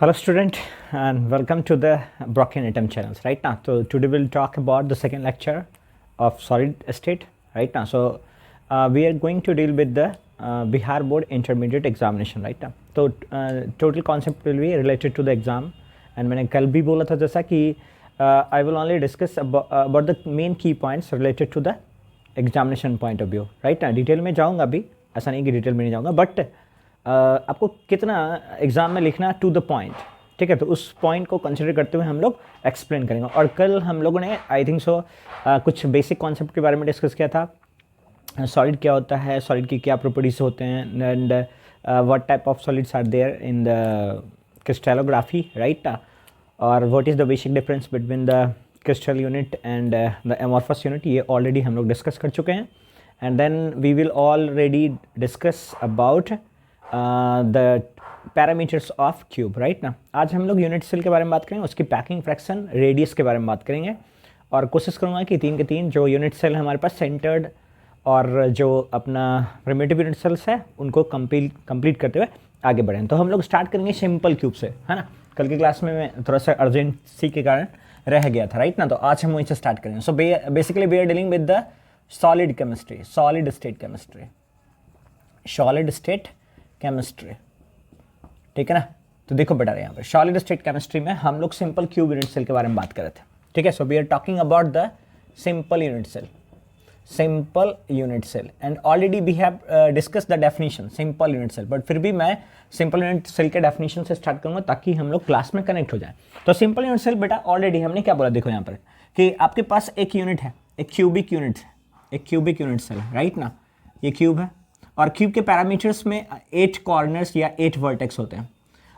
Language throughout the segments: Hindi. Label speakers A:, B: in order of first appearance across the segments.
A: Hello student and welcome to the Brocken Atom channels. Right now, so today we'll talk about the second lecture of solid state. Right now, so we are going to deal with the Bihar Board Intermediate Examination. Right now, so total concept will be related to the exam. And मैंने कल भी बोला था जैसा कि I will only discuss about the main key points related to the examination point of view. Right now, detail में जाऊँगा अभी, ऐसा नहीं कि डिटेल में नहीं जाऊँगा, बट आपको कितना एग्ज़ाम में लिखना टू द पॉइंट, ठीक है। तो उस पॉइंट को कंसिडर करते हुए हम लोग एक्सप्लेन करेंगे। और कल हम लोगों ने आई थिंक सो कुछ बेसिक कॉन्सेप्ट के बारे में डिस्कस किया था। सॉलिड क्या होता है, सॉलिड की क्या प्रॉपर्टीज होते हैं, and what type of solids are there in the crystallography, right. और what is the basic difference between the crystal unit and the amorphous unit, ये ऑलरेडी हम लोग डिस्कस कर चुके हैं। And then we will already discuss about the parameters of cube, right ना। आज हम लोग यूनिट सेल के बारे में बात करेंगे, उसकी पैकिंग फ्रैक्शन, रेडियस के बारे में बात करेंगे। और कोशिश करूँगा कि 3 के 3 जो यूनिट सेल हमारे पास सेंटर्ड और जो अपना प्रिमिटिव यूनिट सेल्स है उनको कंप्लीट करते हुए आगे बढ़ें। तो हम लोग स्टार्ट करेंगे सिंपल क्यूब से, है ना। कल की क्लास में मैं थोड़ा सा अर्जेंसी के कारण रह गया था, राइट ना। तो आज हम वहीं से स्टार्ट करेंगे। So basically we are dealing with the solid chemistry, solid state chemistry, solid state chemistry, ठीक है ना। तो देखो बेटा, यहाँ पे सॉलिड स्टेट केमिस्ट्री में हम लोग सिंपल क्यूब यूनिट सेल के बारे में बात कर रहे थे, ठीक है। So we are talking about the simple unit cell, simple unit cell, and already we have discuss the definition simple unit cell. But फिर भी मैं सिंपल यूनिट सेल के डेफिनेशन से स्टार्ट करूंगा ताकि हम लोग क्लास में कनेक्ट हो जाए। तो सिंपल यूनिट सेल बेटा ऑलरेडी हमने क्या बोला, देखो यहाँ पर कि आपके पास एक यूनिट है, एक क्यूबिक यूनिट है, एक क्यूबिक यूनिट सेल, राइट ना। ये क्यूब है और क्यूब के पैरामीटर्स में 8 कॉर्नर्स या 8 वर्टेक्स होते हैं।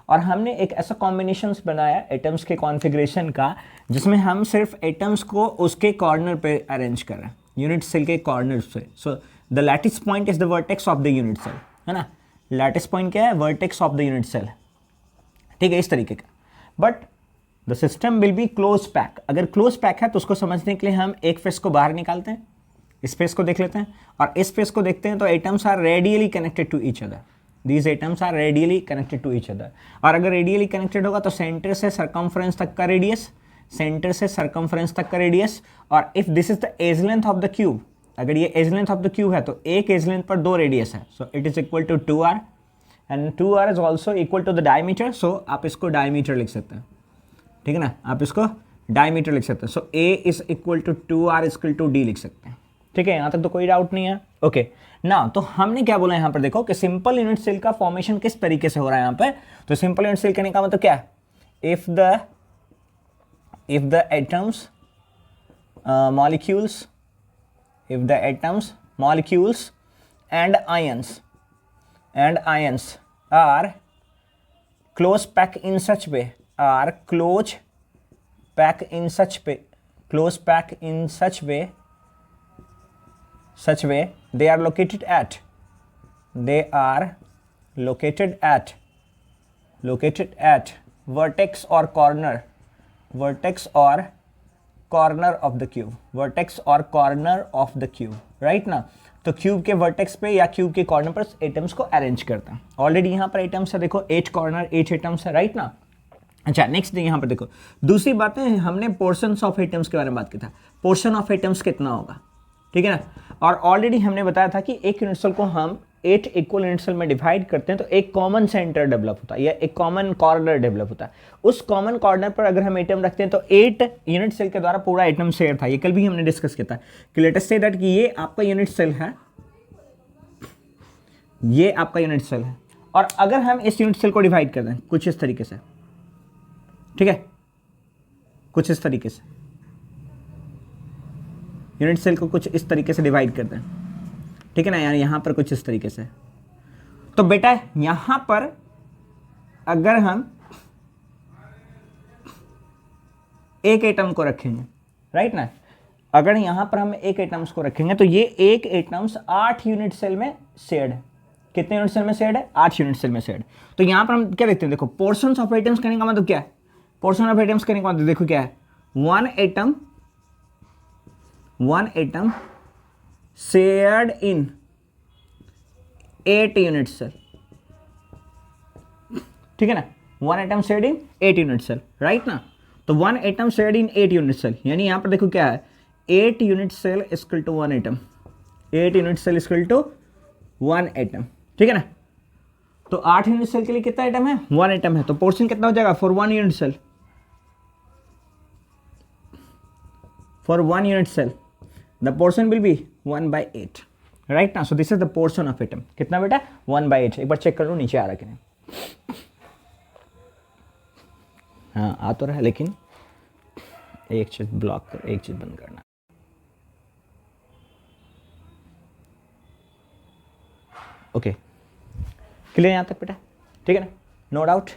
A: और हमने एक ऐसा कॉम्बिनेशंस बनाया एटम्स के कॉन्फ़िगरेशन का जिसमें हम सिर्फ एटम्स को उसके कॉर्नर पे अरेंज कर रहे हैं, यूनिट सेल के कॉर्नर पे। So the lattice point is the vertex of the unit cell, है ना। लैटिस पॉइंट क्या है, vertex of the unit cell, ठीक है, इस तरीके का। But the system will be close pack. अगर क्लोज पैक है तो उसको समझने के लिए हम एक फेस को बाहर निकालते हैं, स्पेस को देख लेते हैं, और इस स्पेस को देखते हैं तो atoms are radially connected to each other, these atoms are radially connected to each other. और अगर रेडियली कनेक्टेड होगा तो सेंटर से सरकमफ्रेंस तक का रेडियस, सेंटर से सरकमफ्रेंस तक का रेडियस। और if this is the edge length of the cube, अगर ये edge length of the cube है तो एक एज लेंथ पर 2 रेडियस है, so it is equal to 2r, and 2r is also equal to the diameter. So आप इसको डायमीटर लिख सकते हैं, ठीक है ना, आप इसको डायमीटर लिख सकते हैं। So a is equal to 2r equal to d लिख सकते हैं, ठीक है। यहाँ तक तो कोई डाउट नहीं है, ओके ना। तो हमने क्या बोला यहाँ पर, देखो कि सिंपल यूनिट सेल का फॉर्मेशन किस तरीके से हो रहा है यहाँ पे। तो सिंपल यूनिट सेल कहने का मतलब क्या है, if the atoms molecules, if the atoms molecules and ions are close pack in such way, are close pack in such way they are located at vertex or corner of the cube, vertex or corner of the cube, right ना। तो क्यूब के वर्टेक्स पे या क्यूब के कॉर्नर पर एटम्स को अरेंज करता है। ऑलरेडी यहाँ पर एटम्स है, देखो 8 कॉर्नर 8 एटम्स है, राइट ना। अच्छा, नेक्स्ट यहाँ पर देखो दूसरी बात है, हमने पोर्शंस ऑफ एटम्स के बारे में बात की था। पोर्शन ऑफ एटम्स कितना होगा, ठीक है ना। और ऑलरेडी हमने बताया था कि एक यूनिट सेल को हम 8 इक्वल यूनिट सेल में डिवाइड करते हैं तो एक कॉमन सेंटर डेवलप होता है या एक कॉमन कॉर्नर डेवलप होता है। उस कॉमन कॉर्नर पर अगर हम एटम रखते हैं तो 8 यूनिट सेल के द्वारा पूरा एटम शेयर था। ये कल भी हमने डिस्कस किया था कि लेट अस से दैट कि ये आपका यूनिट सेल है, ये आपका यूनिट सेल है, और अगर हम इस यूनिट सेल को डिवाइड कर दें कुछ इस तरीके से, ठीक है, कुछ इस तरीके से यूनिट सेल को कुछ इस तरीके से डिवाइड कर दें, ठीक है ना, यानी यहां पर कुछ इस तरीके से। तो बेटा यहां पर अगर हम एक एटम को रखेंगे, राइट ना, अगर यहां पर हम एक एटम्स को रखेंगे तो ये एक एटम्स 8 यूनिट सेल में शेयर्ड है। कितने यूनिट सेल में शेयर्ड है, 8 यूनिट सेल में शेयर्ड। तो यहां पर हम क्या देखते हैं, देखो पोर्शंस ऑफ एटम्स कहने का मतलब क्या है, पोर्शन ऑफ एटम्स कहने का मतलब देखो क्या है, one atom shared in 8 unit cell, ठीक है ना। 1 atom shared in 8 unit cell, right ना। तो 1 atom shared in 8 unit cell, यानी यहाँ पर देखो क्या है, 8 unit cell equal to 1 atom, 8 unit cell equal to 1 atom, ठीक है ना। तो 8 यूनिट सेल के लिए कितना एटम है, 1 एटम है, तो पोर्शन कितना हो जाएगा for 1 unit cell, for 1 unit cell the portion will be 1/8, right ना। So this is the portion of atom, कितना बेटा 1/8। एक बार चेक कर लो नीचे आ रहा कि नहीं, हाँ आ तो रहा है, लेकिन एक चीज ब्लॉक कर, एक चीज बंद करना। ओके क्लियर यहाँ तक बेटा, ठीक है ना, नो डाउट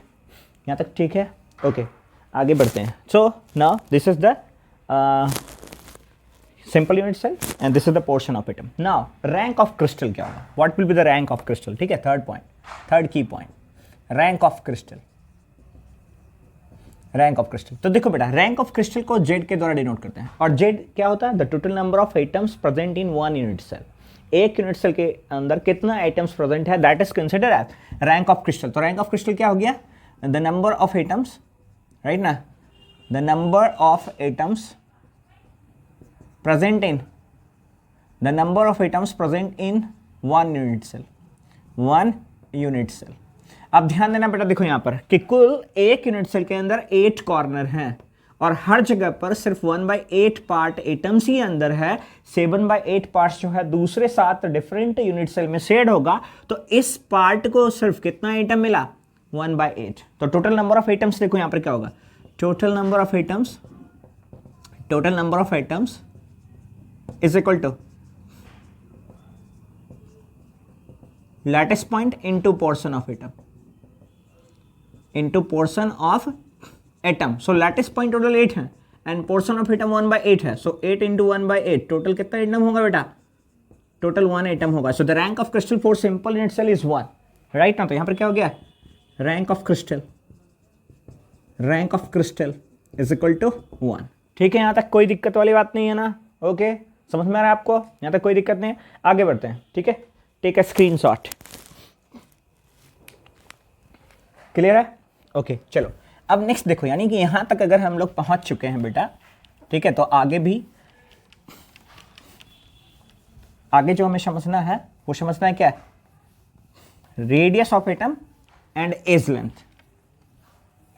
A: यहाँ तक ठीक है। ओके आगे बढ़ते हैं। So now this is the simple unit cell and this is the portion of atom. Now rank of crystal क्या होगा, what will be the rank of crystal, ठीक है, थर्ड पॉइंट, थर्ड की point, rank of crystal, rank of crystal. तो देखो बेटा रैंक ऑफ क्रिस्टल को जेड के द्वारा डिनोट करते हैं, और जेड क्या होता है, the total number of atoms present in 1 unit cell, एक यूनिट सेल के अंदर कितना एटम्स प्रेजेंट है, that is consider as rank of crystal. तो रैंक ऑफ क्रिस्टल क्या हो गया, the number of atoms, right ना, the number of atoms present in, the number of atoms present in 1 unit cell, 1 unit cell. अब ध्यान देना बेटा, देखो यहाँ पर कि कुल एक यूनिट सेल के अंदर 8 कॉर्नर हैं, और हर जगह पर सिर्फ 1/8 पार्ट एटम्स ही अंदर है, 7/8 पार्ट्स जो है दूसरे 7 डिफरेंट यूनिट सेल में शेड होगा। तो इस पार्ट को सिर्फ कितना एटम मिला, 1/8। तो टोटल नंबर ऑफ एटम्स देखो यहाँ पर क्या होगा, total number of atoms, total number of atoms is equal to lattice point into portion of atom, into portion of atom. So lattice point total 8 है एंड पोर्शन ऑफ एटम 1/8 है, सो 8 इंटू 1/8 टोटल कितना एटम होगा बेटा, टोटल 1 एटम होगा। So the rank of crystal for simple unit cell is 1, right ना। तो यहां पर क्या हो गया, rank of crystal, rank of crystal is equal to 1, ठीक है। यहां तक कोई दिक्कत वाली बात नहीं है ना, ओके समझ में आ रहा है आपको, यहां तक कोई दिक्कत नहीं है। आगे बढ़ते हैं, ठीक है, टेक अ स्क्रीनशॉट, क्लियर है, ओके चलो। अब नेक्स्ट देखो, यानी कि यहां तक अगर हम लोग पहुंच चुके हैं बेटा, ठीक है, तो आगे भी, आगे जो हमें समझना है वो समझना है क्या, radius of atom and edge length,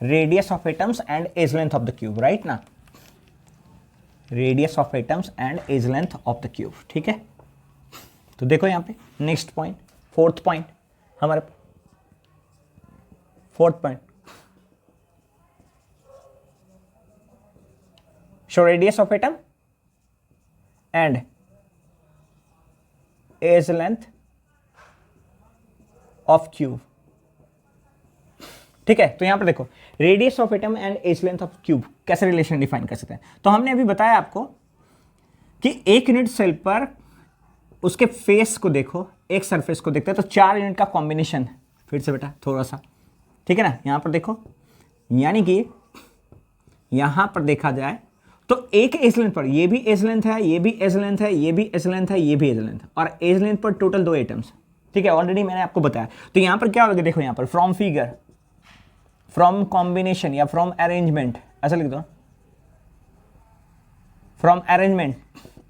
A: radius of atoms and edge length of the cube, right ना, radius of atoms and edge length of the cube, ठीक है। तो देखो यहां पे नेक्स्ट पॉइंट, फोर्थ पॉइंट, हमारे fourth point, show radius of atom and edge length of cube, ठीक है। तो यहां पर देखो radius of atom and edge length of cube कैसे रिलेशन डिफाइन कर सकते हैं। तो हमने अभी बताया आपको कि एक यूनिट सेल पर उसके फेस को देखो, एक सरफेस को देखते हैं, तो 4 यूनिट का कॉम्बिनेशन, फिर से बेटा थोड़ा सा, ठीक है ना। यहां पर देखो, यानी कि यहां पर देखा जाए तो एक एज लेंथ पर, ये भी एज लेंथ है, ये भी एज लेंथ है, ये भी एज लेंथ है, ये भी एज लेंथ है, और एज लेंथ पर टोटल 2 एटम्स, ठीक है, ऑलरेडी मैंने आपको बताया। तो यहां पर क्या होगा, देखो यहां पर फ्रॉम फिगर, फ्रॉम कॉम्बिनेशन या फ्रॉम अरेंजमेंट, ऐसा लिख दो, from arrangement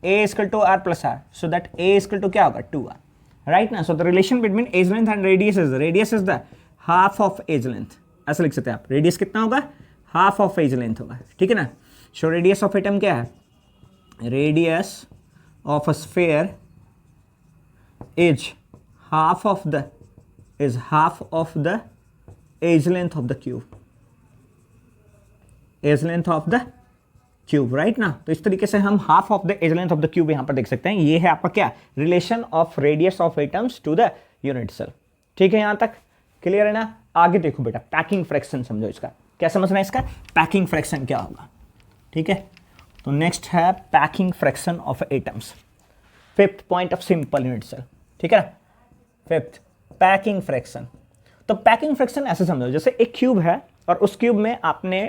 A: a equal to r plus r, so that a equal to क्या होगा 2r, राइट ना। So the relation between edge length and radius is the half of edge length, ऐसा लिख सकते हैं आप। रेडियस कितना होगा, हाफ ऑफ एज लेंथ होगा, ठीक है ना। सो रेडियस ऑफ एटम क्या है, radius of a sphere is half of the edge length of the cube, edge length of the cube, right ना। तो इस तरीके से हम half of the edge length of the cube यहां पर देख सकते हैं। ये है आपका क्या, relation of radius of atoms to the unit cell, ठीक है, यहां तक क्लियर है ना। आगे देखो बेटा, पैकिंग फ्रैक्शन समझो, इसका क्या समझना है, इसका पैकिंग फ्रैक्शन क्या होगा, ठीक है। तो नेक्स्ट है packing fraction of atoms, fifth point of simple unit cell, ठीक है ना। Fifth packing fraction. तो पैकिंग फ्रैक्शन ऐसे समझो, जैसे एक क्यूब है और उस क्यूब में आपने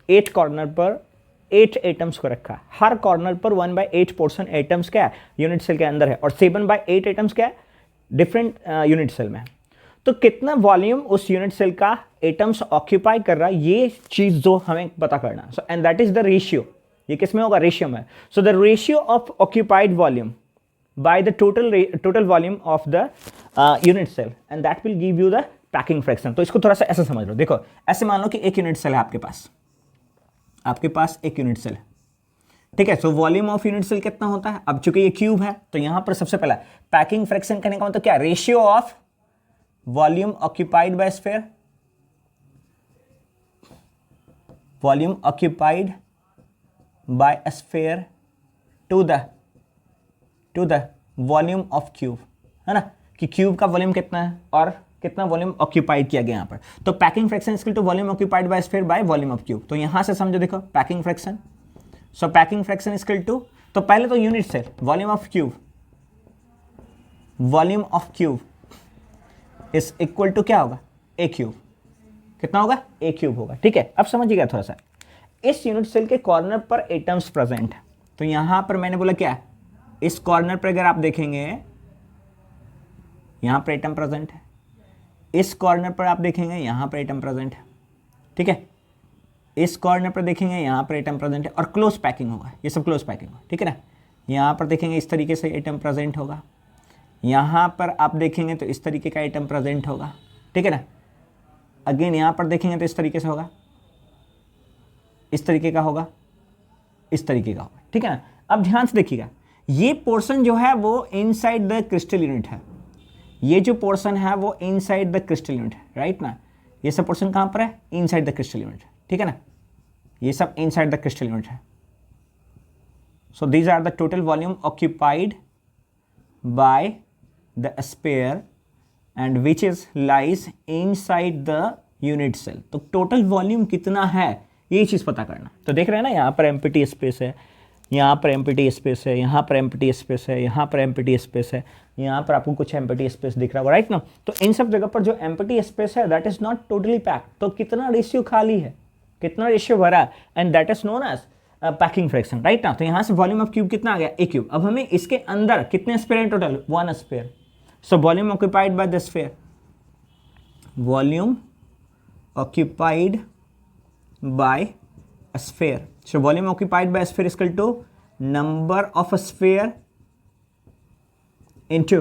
A: 8 कॉर्नर पर 8 एटम्स को रखा है, हर कॉर्नर पर 1/8 पोर्शन एटम्स क्या है यूनिट सेल के अंदर है, और 7/8 एटम्स क्या है डिफरेंट यूनिट सेल में। तो कितना वॉल्यूम उस यूनिट सेल का एटम्स ऑक्यूपाई कर रहा है, ये चीज जो हमें पता करना है. So and that is the ratio. ये किसमें होगा? रेशियो में. So the ratio of occupied volume by the total volume of the unit cell, and that will give you the packing fraction. तो इसको थोड़ा सा ऐसे समझ लो. देखो ऐसे मान लो कि एक यूनिट सेल है आपके पास एक यूनिट सेल है, ठीक है. So volume of unit cell कितना होता है? अब चूंकि ये क्यूब है तो यहां पर सबसे पहला पैकिंग फ्रैक्शन करने का मतलब क्या? Ratio of volume occupied by sphere, volume occupied by a sphere to the volume of cube, है ना, कि क्यूब का वॉल्यूम कितना है और कितना वॉल्यूम ऑक्यूपाइड किया गया यहां पर. तो packing fraction equal to volume occupied by sphere by volume of cube. तो यहां से समझो, देखो packing fraction. So packing fraction equal to, तो पहले तो unit cell volume of cube is equal to क्या होगा? A cube. कितना होगा? ए क्यूब होगा, ठीक है. अब समझिएगा थोड़ा सा. इस यूनिट सेल के कॉर्नर पर एटम्स प्रेजेंट है. तो यहां पर मैंने बोला क्या, इस कॉर्नर पर अगर आप देखेंगे यहां पर एटम प्रेजेंट है, इस कॉर्नर पर आप देखेंगे यहां पर एटम प्रेजेंट है, ठीक है. इस कॉर्नर पर देखेंगे यहां पर एटम प्रेजेंट है और क्लोज पैकिंग होगा. ये सब क्लोज पैकिंग होगा, ठीक है ना. यहां पर देखेंगे इस तरीके से एटम प्रेजेंट होगा, यहां पर आप देखेंगे तो इस तरीके का एटम प्रेजेंट होगा, ठीक है ना. अगेन यहां पर देखेंगे तो इस तरीके से होगा, इस तरीके का होगा, इस तरीके का होगा, ठीक है ना. अब ध्यान से देखिएगा, ये पोर्शन जो है वो इनसाइड द क्रिस्टल यूनिट है. ये जो पोर्शन है वो इनसाइड द क्रिस्टल यूनिट है, राइट ना. ये सब पोर्शन कहां पर है? इनसाइड द क्रिस्टल यूनिट, ठीक है ना. ये सब इनसाइड द क्रिस्टल यूनिट है. So these are the total volume occupied by the sphere and which is lies inside the unit cell. तो टोटल वॉल्यूम कितना है ये चीज पता करना. तो देख रहे हैं ना, यहाँ पर एम्प्टी स्पेस है, यहाँ पर एम्प्टी स्पेस है, यहाँ पर एम्प्टी स्पेस है, यहाँ पर एम्प्टी स्पेस है, यहाँ पर आपको कुछ एम्प्टी स्पेस दिख रहा होगा, राइट ना. तो इन सब जगह पर जो एम्प्टी स्पेस है that is not totally packed. तो कितना रेशियो खाली है, कितना रेशियो भरा है, and that is known as packing fraction, right ना. तो यहाँ से वॉल्यूम ऑफ क्यूब कितना आ गया? ए क्यूब. अब हमें इसके अंदर कितने स्फीयर हैं total? 1 sphere. So volume occupied by the sphere, volume occupied bye a sphere. So volume occupied by a sphere is equal to number of a sphere into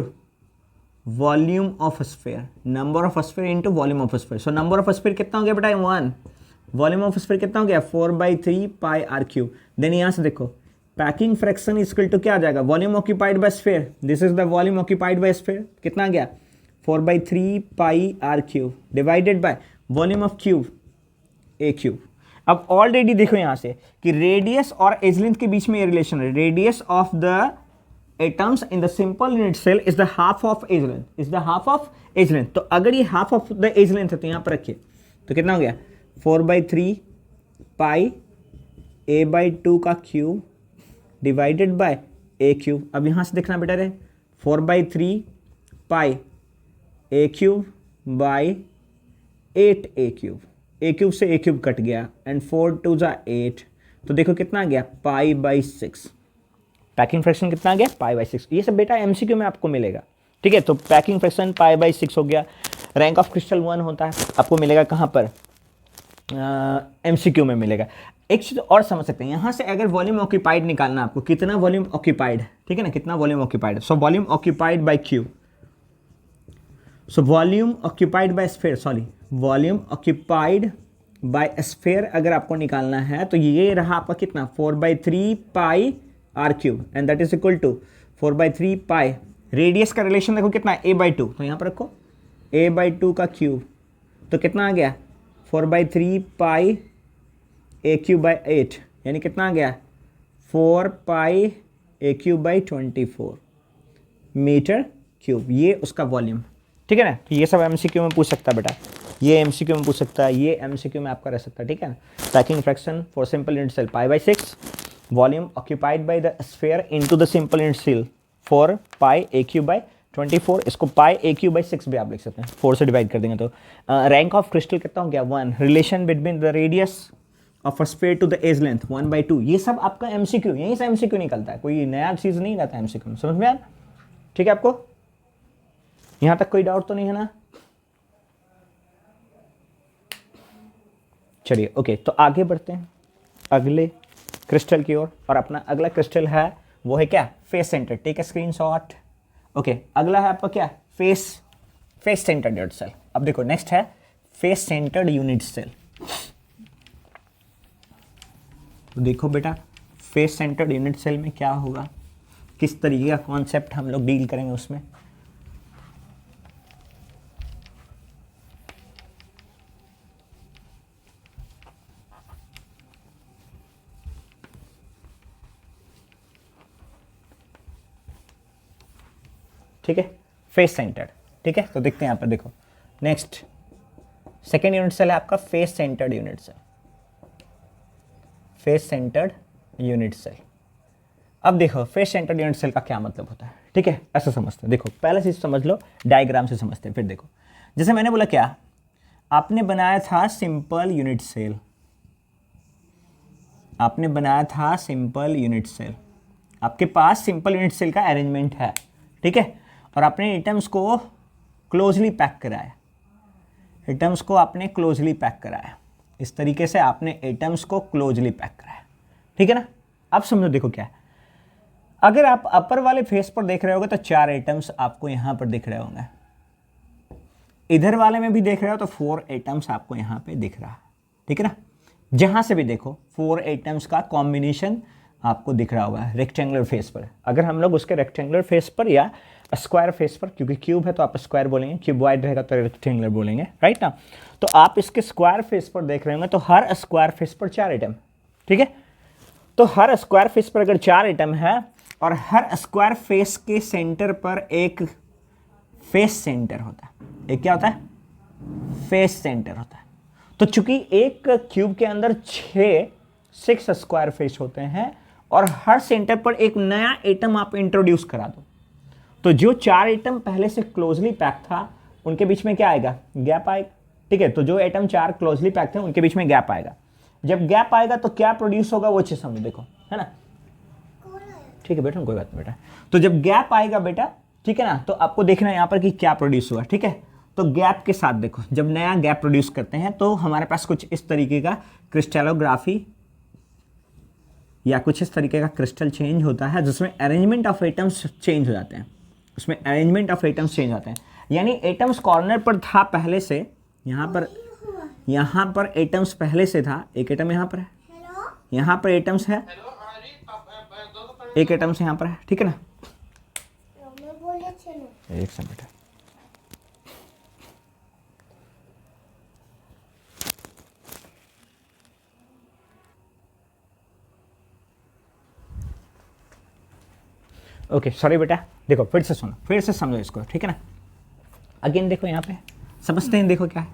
A: volume of a sphere. Number of a sphere into volume of a sphere. So number of a sphere कितना हो गया बेटा? 1. Volume of a sphere कितना हो गया? 4/3 pi r cube. Then यहाँ से देखो packing fraction is equal to क्या आ जाएगा? Volume occupied by sphere. This is the volume occupied by sphere. कितना आ गया? 4/3 pi r cube divided by volume of cube a cube. अब ऑलरेडी देखो यहां से कि रेडियस और एज लेंथ के बीच में ये रिलेशन है. Radius of the atoms in the simple unit cell is the half of edge length, is the half of edge length. तो अगर ये half of the edge length है तो यहां पर रखिए, तो कितना हो गया? 4/3 पाई a/2 का cube divided by a cube. अब यहां से देखना बेटर है, 4/3 pi a cube by 8a cube. A cube से ए क्यूब कट गया एंड 4 2 जा 8. तो देखो कितना आ गया? π/6. पैकिंग फ्रैक्शन कितना आ गया? π/6. ये सब बेटा एमसीक्यू में आपको मिलेगा, ठीक है. तो पैकिंग फ्रैक्शन π/6 हो गया. रैंक ऑफ क्रिस्टल 1 होता है, आपको मिलेगा कहाँ पर? एमसीक्यू में मिलेगा. एक चीज और समझ सकते हैं, यहाँ से अगर वॉल्यूम ऑक्यूपाइड निकालना आपको, कितना वॉल्यूम ऑक्यूपाइड है, ठीक है ना, कितना वॉल्यूम ऑक्यूपाइड है. So volume occupied bye cube. So volume occupied by sphere, sorry volume occupied by sphere अगर आपको निकालना है तो ये रहा आपका कितना? 4/3 pi r cube and that is equal to 4/3 pi. Radius का रिलेशन देखो कितना है? a/2. तो यहाँ पर रखो a/2 का क्यूब. तो कितना आ गया? 4/3 पाई ए क्यूब बाई 8, यानी कितना आ गया? 4 पाई a cube by 24 metre cube. ये उसका वॉल्यूम, ठीक है ना. तो ये सब एमसीक्यू में पूछ सकता है बेटा, ये एमसीक्यू में पूछ सकता है, ये एमसीक्यू में आपका रह सकता है, ठीक है ना. Packing fraction for simple unit cell π/6, volume occupied by the sphere into the simple unit cell for pi a cube by 24. इसको पाई ए क्यूब बाई 6 भी आप लिख सकते हैं, 4 से डिवाइड कर देंगे. तो रैंक ऑफ क्रिस्टल कितना हो गया? 1. Relation between the radius of a sphere to the edge length 1/2. ये सब आपका एमसीक्यू, यहीं से एमसीक्यू निकलता है, कोई नया चीज़ नहीं रहता है एमसीक्यू में. समझ में आया? ठीक है आपको? यहाँ तक कोई डाउट तो नहीं है ना? चलिए ओके, तो आगे बढ़ते हैं अगले क्रिस्टल की ओर, और अपना अगला क्रिस्टल है वो है क्या, face centre. Take a screenshot. Okay, अगला है आपका क्या, फेस सेंटर्ड यूनिट सेल। अब देखो नेक्स्ट है फेस सेंटर्ड यूनिट सेल। तो देखो बेटा फेस सेंटर्ड यूनिट सेल में क्या होगा, किस तरीके का कॉन्सेप्ट हम लोग डील करेंगे उसमें। ठीक है, फेस सेंटर्ड। ठीक है, तो देखते हैं यहाँ पर, देखो नेक्स्ट सेकेंड यूनिट सेल है आपका face centred unit cell. Face centred unit cell. अब देखो फेस सेंटर्ड यूनिट सेल का क्या मतलब होता है। ठीक है, ऐसा समझते हैं। देखो पहले चीज समझ लो, डायग्राम से समझते हैं, फिर देखो। जैसे मैंने बोला क्या, आपने बनाया था सिंपल यूनिट सेल, आपने बनाया था सिंपल यूनिट सेल, आपके पास सिंपल यूनिट सेल का अरेंजमेंट है। ठीक है, और आपने एटम्स को क्लोजली पैक कराया, एटम्स को आपने क्लोजली पैक कराया, इस तरीके से आपने एटम्स को क्लोजली पैक कराया। ठीक है ना, अब समझो देखो क्या है, अगर आप अपर वाले फेस पर देख रहे होगे तो 4 एटम्स आपको यहां पर दिख रहे होंगे, इधर वाले में भी देख रहे हो तो 4 एटम्स आपको यहां पे दिख रहा है। ठीक है ना, जहां से भी देखो 4 एटम्स का कॉम्बिनेशन आपको दिख रहा होगा रेक्टेंगुलर फेस पर। अगर हम लोग उसके रेक्टेंगुलर फेस पर या स्क्वायर फेस पर, क्योंकि क्यूब है तो आप स्क्वायर बोलेंगे, क्यूबॉइड रहेगा तो रेक्टेंगुलर बोलेंगे, राइट ना। तो आप इसके स्क्वायर फेस पर देख रहे होंगे तो हर स्क्वायर फेस पर 4 एटम। ठीक है, तो हर स्क्वायर फेस पर अगर 4 एटम है और हर स्क्वायर फेस के सेंटर पर एक फेस सेंटर होता है, एक क्या होता है, फेस सेंटर होता है। तो चूंकि एक क्यूब के अंदर 6 स्क्वायर फेस होते हैं और हर सेंटर पर एक नया एटम आप इंट्रोड्यूस करा दो, तो जो 4 एटम पहले से क्लोजली पैक था उनके बीच में क्या आएगा, गैप आएगा। ठीक है, तो जो एटम 4 क्लोजली पैक थे उनके बीच में गैप आएगा। जब गैप आएगा तो क्या प्रोड्यूस होगा वो चीज समझो, देखो है ना। ठीक है बेटा, कोई बात नहीं बेटा। तो जब गैप आएगा बेटा, ठीक है ना, तो आपको देखना है यहाँ पर कि क्या प्रोड्यूस हुआ। ठीक है, तो गैप के साथ देखो, जब नया गैप प्रोड्यूस करते हैं तो हमारे पास कुछ इस तरीके का क्रिस्टलोग्राफी या कुछ इस तरीके का क्रिस्टल चेंज होता है, जिसमें अरेंजमेंट ऑफ एटम्स चेंज हो जाते हैं, उसमें अरेंजमेंट ऑफ एटम्स चेंज होते हैं। यानी एटम्स कॉर्नर पर था पहले से, यहाँ पर एटम्स पहले से था, एक एटम यहाँ पर है, यहाँ पर एटम्स है, एक एटम्स यहाँ पर है। ठीक है ना, एक सेकंड बेटा। ओके सॉरी बेटा, देखो फिर से सुनो, फिर से समझो इसको। ठीक है ना, अगेन देखो यहाँ पे समझते हैं, देखो क्या है,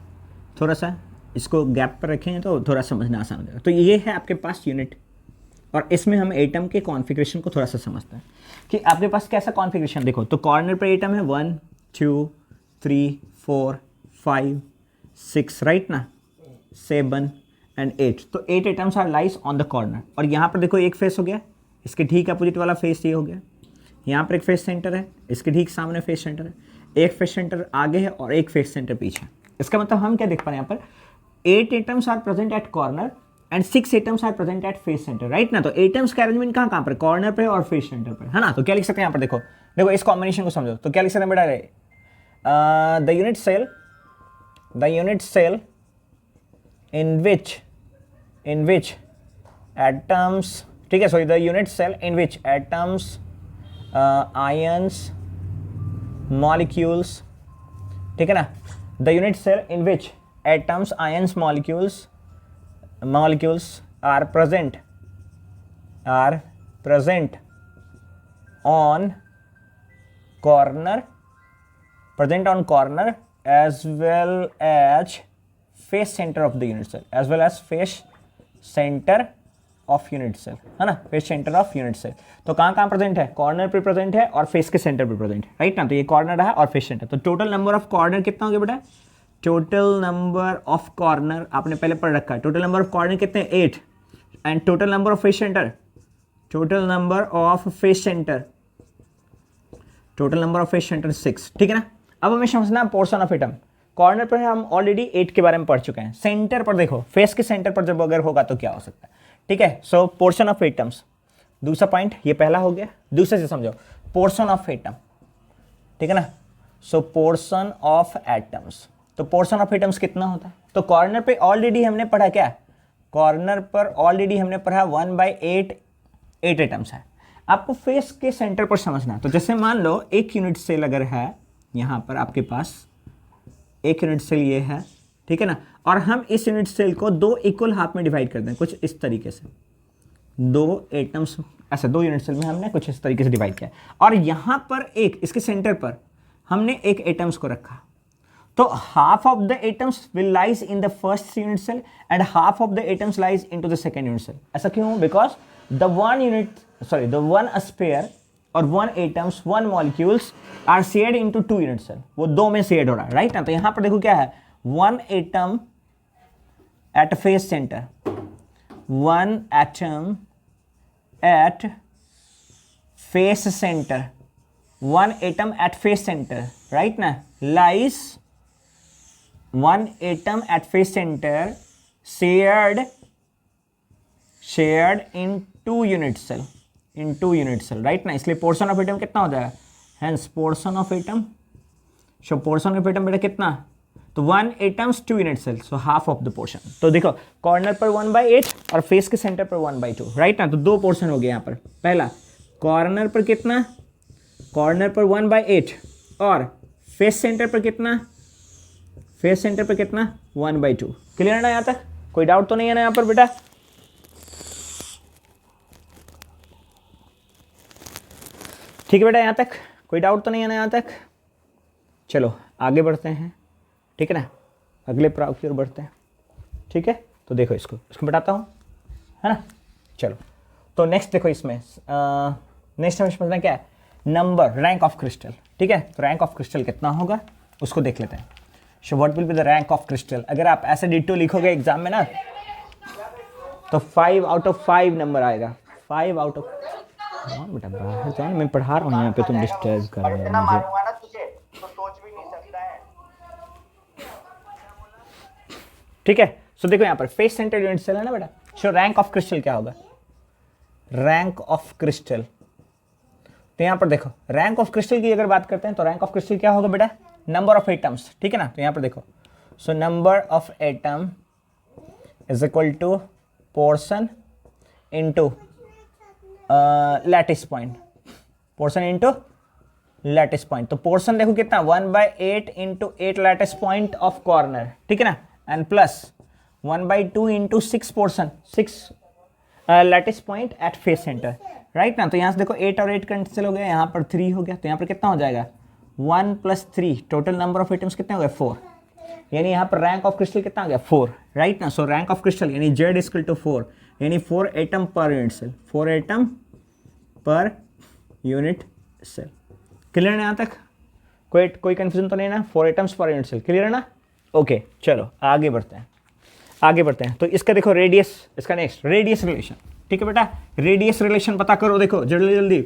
A: थोड़ा सा इसको गैप पर रखेंगे तो थोड़ा समझना आसान हो जाएगा। तो ये है आपके पास यूनिट, और इसमें हम एटम के कॉन्फ़िगरेशन को थोड़ा सा समझते हैं कि आपके पास कैसा कॉन्फ़िगरेशन। देखो तो कॉर्नर पर एटम है 1 2 3 4 5 6, राइट ना, 7 एंड 8। तो 8 atoms are lies on the corner. और यहाँ पर देखो एक फेस हो गया, इसके ठीक अपोजिट वाला फेस ये हो गया, यहाँ पर एक फेस सेंटर है, इसके ठीक सामने फेस सेंटर है, एक फेस सेंटर आगे है और एक फेस सेंटर पीछे। इसका मतलब हम क्या देख पा रहे हैं यहाँ पर, 8 atoms are present at corner and 6 atoms are present at face centre, right ना। तो एटम्स का अरेंजमेंट कहाँ पर, कॉर्नर पे और फेस सेंटर पर, है ना। तो क्या लिख सकते हैं यहाँ पर, देखो देखो इस कॉम्बिनेशन को समझो। तो क्या लिख सकते हैं बेटा, the unit cell in which atoms, ठीक है, sorry, the unit cell in which atoms, ions, molecules, ठीक है ना, the unit cell in which atoms, ions, molecules are present on corner as well as face center of the unit cell, as well as face center of unit cell, है ना, face center of unit cell। तो कहाँ प्रेजेंट है, कॉर्नर पे प्रेजेंट है और फेस के सेंटर पे प्रेजेंट है, राइट ना। तो ये कॉर्नर है और फेस सेंटर। तो टोटल नंबर ऑफ कॉर्नर कितना हो गया बेटा, टोटल नंबर ऑफ कॉर्नर आपने पहले पढ़ रखा है, टोटल नंबर ऑफ कॉर्नर कितने, 8, and total number of face centre, total number of face centre 6। ठीक है ना। अब हमें समझना है पोर्शन ऑफ एटम। कॉर्नर पर हम ऑलरेडी 8 के बारे में पढ़ चुके हैं। सेंटर पर देखो, फेस के सेंटर पर जब अगर होगा तो क्या हो सकता है, ठीक है। सो पोर्शन ऑफ एटम्स, दूसरा पॉइंट ये पहला हो गया। दूसरे से समझो, पोर्शन ऑफ एटम, ठीक है ना। सो पोर्शन ऑफ एटम्स, तो पोर्शन ऑफ एटम्स कितना होता है, तो कॉर्नर पे ऑलरेडी हमने पढ़ा क्या, कॉर्नर पर ऑलरेडी हमने पढ़ा 1/8 8 एटम्स है। आपको फेस के सेंटर पर समझना है। तो जैसे मान लो एक यूनिट सेल अगर है यहाँ पर आपके पास, एक यूनिट सेल ये है, ठीक है ना, और हम इस यूनिट सेल को 2 इक्वल हाफ में डिवाइड कर दें कुछ इस तरीके से, 2 एटम्स ऐसे 2 यूनिट सेल में हमने कुछ इस तरीके से डिवाइड किया, और यहाँ पर एक इसके सेंटर पर हमने एक एटम्स को रखा। तो half of the atoms will lies in the first unit cell and half of the atoms lies into the second unit cell. ऐसा क्यों, बिकॉज द वन स्पेयर और 1 atoms 1 molecules are shared into 2 unit cell, वो 2 में शेयर्ड हो रहा है, राइट ना। तो यहां पर देखो क्या है, 1 atom at face centre, 1 atom at face centre, 1 atom at face centre, right ना, lies 1 atom at face centre shared in 2 unit cell, in 2 unit cell, right ना। इसलिए पोर्शन ऑफ एटम कितना हो जाएगा, hence portion of atom, so portion of atom बेटा कितना, तो 1 atoms 2 unit cell, so half of the portion. तो देखो कॉर्नर पर 1/8 और फेस के सेंटर पर 1/2, राइट ना। तो 2 पोर्शन हो गए यहाँ पर। पहला कॉर्नर पर कितना, कॉर्नर पर 1/8 और फेस सेंटर पर कितना, फेस सेंटर पर कितना 1/2। क्लियर है ना यहाँ तक, कोई डाउट तो नहीं है ना यहाँ पर बेटा। ठीक है बेटा, यहाँ तक कोई डाउट तो नहीं है ना यहाँ तक। चलो आगे बढ़ते हैं, ठीक है ना, अगले प्रयोग की ओर बढ़ते हैं, ठीक है। तो देखो इसको बताता हूँ, है ना। चलो तो नेक्स्ट देखो, इसमें नेक्स्ट हमें समझना क्या है, नंबर, रैंक ऑफ क्रिस्टल, ठीक है। तो रैंक ऑफ क्रिस्टल कितना होगा उसको देख लेते हैं। So what will be the rank of crystal. अगर आप ऐसे डिटो लिखोगे एग्जाम में ना, तो 5 आउट ऑफ 5 नंबर आएगा, 5 आउट ऑफ। हाँ बेटा बाहर जाओ, मैं पढ़ा रहा हूँ यहाँ पे, तुम डिस्टर्ब कर रहे हो मुझे, ठीक है। सो देखो यहाँ पर फेस सेंटर यूनिट सेल है ना बेटा। सो रैंक ऑफ क्रिस्टल क्या होगा, रैंक ऑफ क्रिस्टल, तो यहाँ पर देखो रैंक ऑफ क्रिस्टल की अगर बात करते हैं तो रैंक ऑफ क्रिस्टल क्या होगा बेटा, नंबर ऑफ एटम्स, ठीक है ना। तो यहाँ पर देखो, so number of atom is equal to portion into lattice point, portion into lattice point. तो पोर्शन देखो कितना 1/8 into 8 lattice point of corner, ठीक है ना, and plus 1/2 into 6 portion 6 lattice point at face centre, right ना। तो यहाँ से देखो 8 और 8 कैंसिल हो गया, यहाँ पर 3 हो गया, तो यहाँ पर कितना हो जाएगा 1 + 3, टोटल नंबर ऑफ एटम्स कितने हो गए 4, यानी यहाँ पर रैंक ऑफ क्रिस्टल कितना हो गया 4, राइट ना। सो रैंक ऑफ क्रिस्टल यानी Z = 4, यानी 4 atom per unit cell, 4 atom per unit cell. Clear है यहाँ तक, कोई कंफ्यूजन तो नहीं ना, 4 एटम्स पर यूनिट सेल, क्लियर है ना। ओके चलो आगे बढ़ते हैं, तो इसका देखो रेडियस, इसका नेक्स्ट रेडियस रिलेशन, ठीक है बेटा। रेडियस रिलेशन पता करो, देखो जल्दी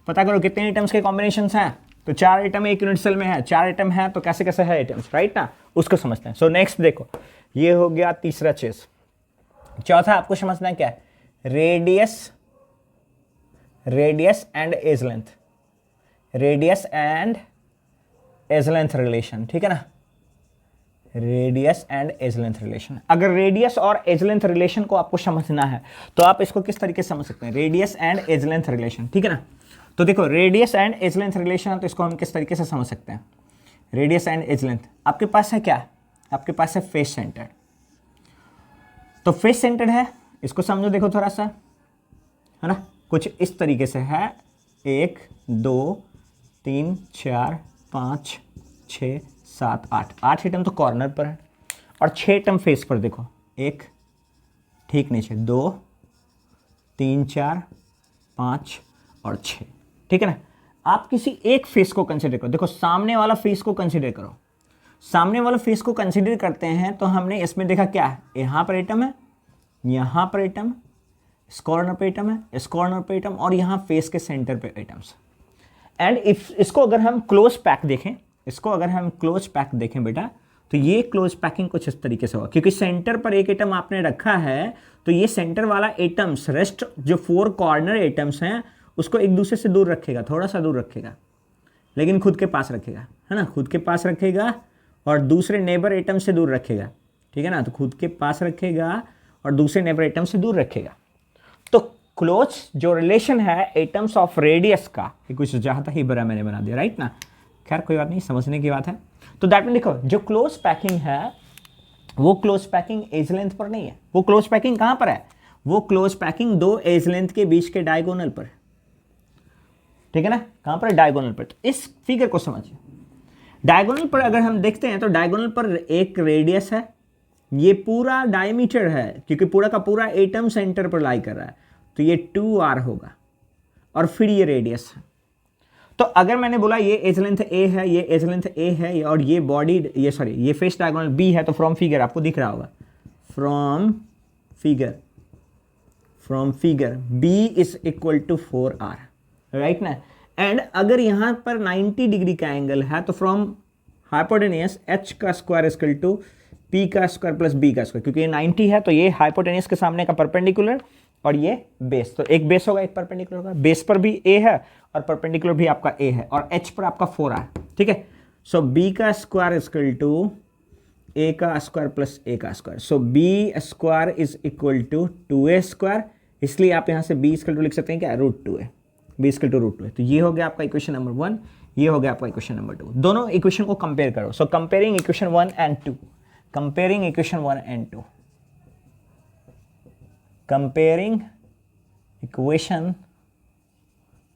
A: पता करो कितने एटम्स के कॉम्बिनेशंस हैं। तो 4 एटम एक यूनिट सेल में है, 4 एटम है तो कैसे है एटम्स, राइट ना, उसको समझते हैं। सो नेक्स्ट देखो, ये हो गया तीसरा चीज। चौथा आपको समझना है क्या है, radius and edge length, radius and edge length relation, ठीक है ना, radius and edge length relation. अगर रेडियस और एज लेंथ रिलेशन को आपको समझना है तो आप इसको किस तरीके से समझ सकते हैं, radius and edge length relation, ठीक है ना। तो देखो radius and edge length relation, तो इसको हम किस तरीके से समझ सकते हैं, रेडियस एंड एज लेंथ। आपके पास है क्या, आपके पास है फेस सेंटर, तो फेस सेंटर है, इसको समझो देखो थोड़ा सा, है ना, कुछ इस तरीके से है, 1 2 3 4 5 6 7 8 एटम तो कॉर्नर पर है और 6 एटम फेस पर। देखो 1 ठीक नीचे, 2 3 4 5 और 6, ठीक है ना। आप किसी एक फेस को कंसिडर करो, देखो सामने वाला फेस को कंसिडर करो, सामने वाला फेस को कंसिडर करते हैं तो हमने इसमें देखा क्या है, यहाँ पर एटम है, यहाँ पर एटम, इस कॉर्नर पे एटम है, इस कॉर्नर पे एटम, और यहाँ फेस के सेंटर पे एटम्स। एंड इफ इसको अगर हम क्लोज पैक देखें, इसको अगर हम क्लोज पैक देखें बेटा, तो ये क्लोज पैकिंग कुछ इस तरीके से होगा, क्योंकि सेंटर पर एक एटम आपने रखा है तो ये सेंटर वाला एटम्स रेस्ट जो 4 कॉर्नर एटम्स हैं उसको एक दूसरे से दूर रखेगा, थोड़ा सा दूर रखेगा, लेकिन खुद के पास रखेगा, है ना, खुद के पास रखेगा और दूसरे नेबर एटम से दूर रखेगा, ठीक है ना, तो खुद के पास रखेगा और दूसरे नेबर एटम से दूर रखेगा। तो क्लोज जो रिलेशन है एटम्स ऑफ रेडियस का, ये कुछ ज़्यादा ही बड़ा मैंने बना दिया, राइट ना, खैर कोई बात नहीं, समझने की बात है। तो दैट में देखो जो क्लोज पैकिंग है वो क्लोज पैकिंग एज लेंथ पर नहीं है, वो क्लोज पैकिंग कहाँ पर है, वो क्लोज पैकिंग दो एज लेंथ के बीच के डायगोनल पर, ठीक है ना, कहाँ पर, डायगोनल पर। तो इस फिगर को समझिए, डायगोनल पर अगर हम देखते हैं तो डायगोनल पर एक रेडियस है, ये पूरा डायमीटर है क्योंकि पूरा का पूरा एटम सेंटर पर लाई कर रहा है, तो ये 2r होगा और फिर ये रेडियस है। तो अगर मैंने बोला ये एज लेंथ a है, ये एज लेंथ a है और ये बॉडी ये फेस डायगोनल b है, तो फ्रॉम फिगर आपको दिख रहा होगा, from figure b is equal to 4r, right ना। एंड अगर यहां पर 90 डिग्री का एंगल है तो फ्रॉम हाइपोटेनियस h का स्क्वायर इक्वल टू p का स्क्वायर प्लस b का स्क्वायर, क्योंकि ये 90 है तो ये हाइपोटेनियस के सामने का परपेंडिकुलर और ये बेस, तो एक बेस होगा एक परपेंडिकुलर होगा, बेस पर भी a है और परपेंडिकुलर भी आपका a है और h पर आपका 4r, ठीक है। सो b का स्क्वायर इक्वल टू a का स्क्वायर प्लस a का square, so b square is equal to 2a square, इसलिए आप यहां से b इक्वल टू लिख सकते हैं क्या, √2a, b equal to √2a। तो ये हो गया आपका इक्वेशन नंबर 1, ये हो गया आपका इक्वेशन नंबर 2। दोनों इक्वेशन को कंपेयर करो, सो comparing equation 1 and 2, comparing equation 1 and 2, comparing equation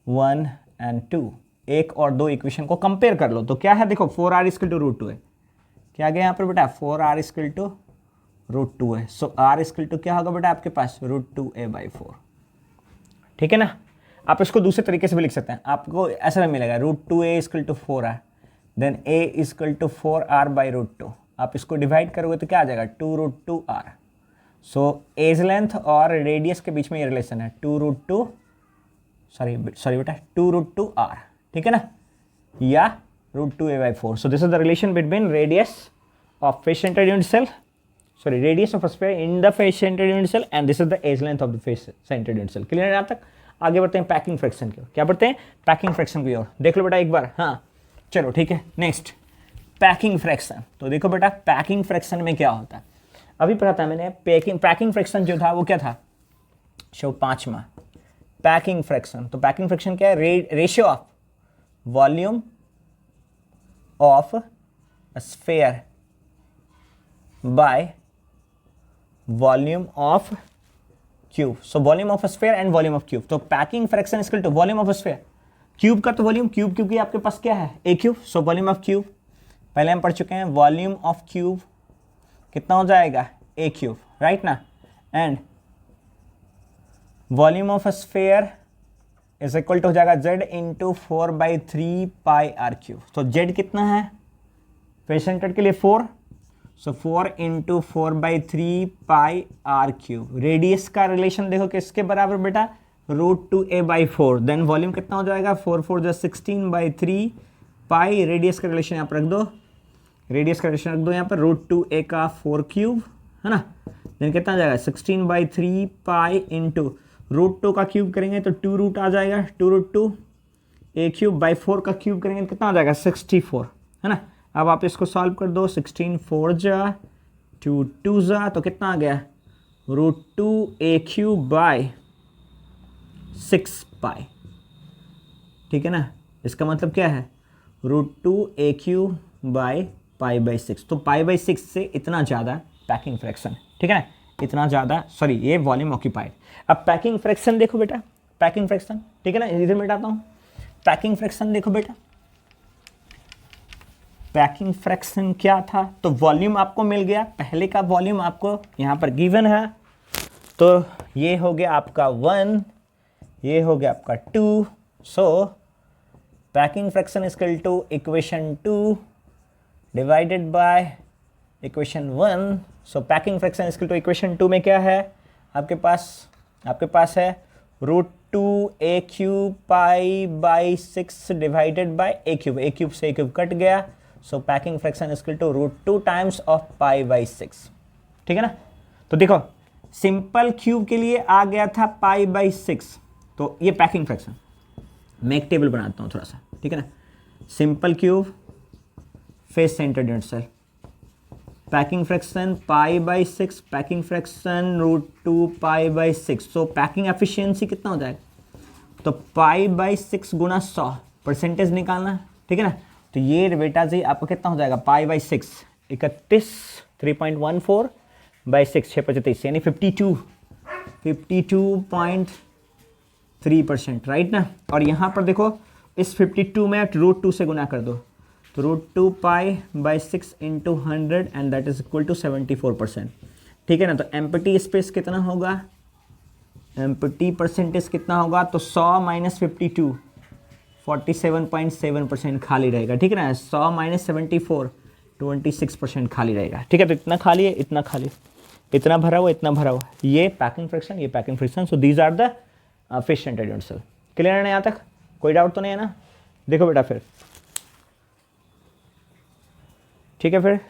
A: 1 and 2, एक और दो इक्वेशन को कंपेयर कर लो। तो क्या है देखो, 4r इक्वल टू √2a, क्या आ गया यहाँ पर बेटा, 4r equal to √2a, so r equal to क्या होगा बेटा आपके पास, √2a/4, ठीक है ना। आप इसको दूसरे तरीके से भी लिख सकते हैं, आपको ऐसा भी मिलेगा √2a equal to 4r, then a equal to 4r/√2, आप इसको डिवाइड करोगे तो क्या आ जाएगा, 2√2r। सो एज लेंथ और रेडियस के बीच में ये रिलेशन है, 2√2 बेटा 2√2r, ठीक है ना, या √2a/4। So this is the relation between radius of face centred unit cell, radius of sphere in the face centred unit cell and this is the edge length of the face centred unit cell. Clear है यहाँ तक? आगे बढ़ते हैं पैकिंग फ्रैक्शन की ओर, क्या बढ़ते हैं, पैकिंग फ्रैक्शन की ओर, देख लो बेटा एक बार, हाँ चलो ठीक है। नेक्स्ट पैकिंग फ्रैक्शन, तो देखो बेटा पैकिंग फ्रैक्शन में क्या होता है, अभी पढ़ा था मैंने, पैकिंग फ्रैक्शन जो था वो क्या था, शो 5वां पैकिंग फ्रैक्शन। तो पैकिंग फ्रैक्शन क्या है, ratio of volume of sphere by volume of cube, so volume of sphere and volume of cube. तो packing fraction equal to volume of sphere, cube का तो वॉल्यूम, क्यूब क्योंकि आपके पास क्या है, a cube, so volume of cube, पहले हम पढ़ चुके हैं, वॉल्यूम ऑफ क्यूब कितना हो जाएगा, ए क्यूब, राइट ना, and volume of sphere is equal to हो जाएगा z इंटू 4/3 πr क्यूब। तो z कितना है फेस सेंटर्ड के लिए 4, so 4 into 4/3 πr cube. Radius का रिलेशन देखो किसके बराबर बेटा, √2a/4, देन वॉल्यूम कितना हो जाएगा, 4 जो 16/3 पाई, रेडियस का रिलेशन यहाँ पर रख दो, रेडियस का रिलेशन रख दो यहाँ पर √2a का 4 क्यूब, है ना, देन कितना आ जाएगा 16/3 पाई इंटू √2 का क्यूब करेंगे तो 2 आ जाएगा, 2√2 a क्यूब बाई 4 का क्यूब करेंगे तो कितना आ जाएगा 64, है ना। अब आप इसको सॉल्व कर दो, 16 4 जा 2 2 जा, तो कितना आ गया √2a क्यूब बाई 6 पाई, ठीक है ना। इसका मतलब क्या है, √2a क्यूब बाई π/6, तो π/6 से इतना ज़्यादा पैकिंग फ्रैक्शन, ठीक है ना, इतना ज़्यादा, सॉरी ये वॉल्यूम ऑक्यूपाइड। अब पैकिंग फ्रैक्शन देखो बेटा, पैकिंग फ्रैक्शन, ठीक है ना, इधर मिटाता हूँ, पैकिंग फ्रैक्शन देखो बेटा, पैकिंग फ्रैक्शन क्या था, तो वॉल्यूम आपको मिल गया, पहले का वॉल्यूम आपको यहाँ पर गिवन है, तो ये हो गया आपका 1, ये हो गया आपका 2, so packing fraction equal to equation 2 divided by equation 1। So packing fraction equal to equation 2 में क्या है आपके पास है √2a cube π/6 divided by a cube, a cube से a क्यूब कट गया, so packing fraction equal to √2 times of π/6, ठीक है ना। तो देखो सिंपल क्यूब के लिए आ गया था π/6, तो ये पैकिंग फ्रैक्शन, मैं एक टेबल बनाता हूँ थोड़ा सा, ठीक है ना। Simple cube face centred unit cell, packing fraction π/6, packing fraction √2 π/6, so packing efficiency कितना हो जाएगा, तो π/6 गुना 100 परसेंटेज निकालना, ठीक है ना। तो ये बेटा जी आपको कितना हो जाएगा, π/6 31 3.14/6 6/35 यानी 52.3%, राइट ना। और यहाँ पर देखो इस 52 में √2 से गुना कर दो, तो √2 π/6 into 100 and that is equal to 74%, ठीक है ना। तो एम्प्टी स्पेस कितना होगा, एम्प्टी परसेंटेज कितना होगा, तो 100 माइनस 52 47.7% खाली रहेगा, ठीक है ना। 100 माइनस 74 26% खाली रहेगा, ठीक है। तो इतना खाली है, इतना खाली, इतना भरा हुआ, इतना भरा हुआ, ये पैकिंग फ्रैक्शन, ये packing fraction. So these are the face centred unit cell. Clear है ना यहाँ तक, कोई डाउट तो नहीं है ना। देखो बेटा फिर, ठीक है फिर